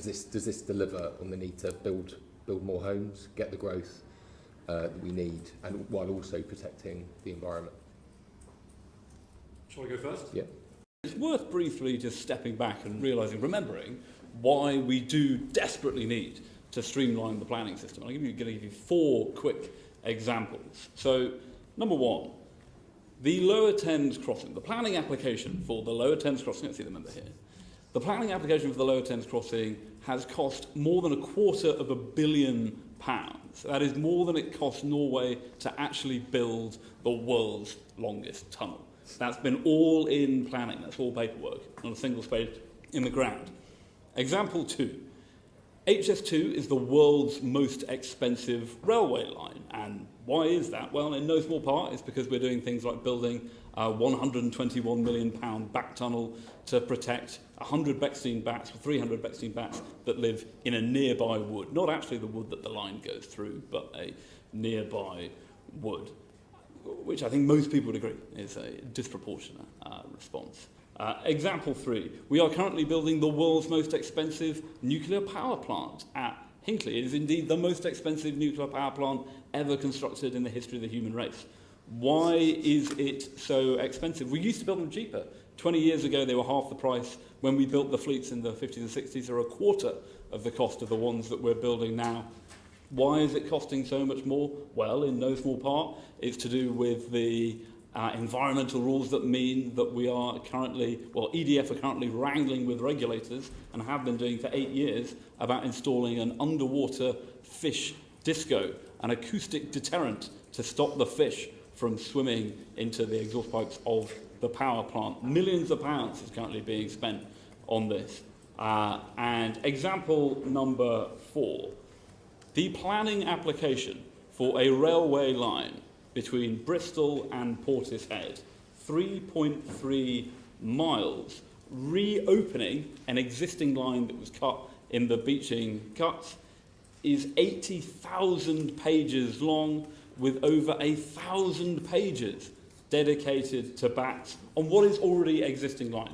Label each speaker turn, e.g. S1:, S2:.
S1: does this deliver on the need to build more homes, get the growth that we need, and while also protecting the environment?
S2: Shall I go first?
S1: Yeah.
S3: It's worth briefly just stepping back and remembering why we do desperately need to streamline the planning system. I'm going to give you 4 quick examples. So, number 1, the Lower Thames Crossing, the planning application for the Lower Thames Crossing, let's see the number here. The planning application for the Lower Thames Crossing has cost more than £250 million. That is more than it cost Norway to actually build the world's longest tunnel. That's been all in planning, that's all paperwork, not a single spade in the ground. Example 2. HS2 is the world's most expensive railway line. And why is that? Well, in no small part, it's because we're doing things like building a £121 million back tunnel to protect 100 Bechstein bats, or 300 Bechstein bats that live in a nearby wood. Not actually the wood that the line goes through, but a nearby wood, which I think most people would agree is a disproportionate response. Example 3. We are currently building the world's most expensive nuclear power plant at Hinkley. It is indeed the most expensive nuclear power plant ever constructed in the history of the human race. Why is it so expensive? We used to build them cheaper. 20 years ago, they were half the price. When we built the fleets in the 50s and 60s, they're a quarter of the cost of the ones that we're building now. Why is it costing so much more? Well, in no small part, it's to do with the environmental rules that mean that we are currently, well, EDF are currently wrangling with regulators, and have been doing for 8 years, about installing an underwater fish disco, an acoustic deterrent to stop the fish from swimming into the exhaust pipes of the power plant. Millions of pounds is currently being spent on this. And example number 4. The planning application for a railway line between Bristol and Portishead, 3.3 miles, reopening an existing line that was cut in the Beeching Cuts, is 80,000 pages long, with over 1,000 pages dedicated to bats on what is already existing lines.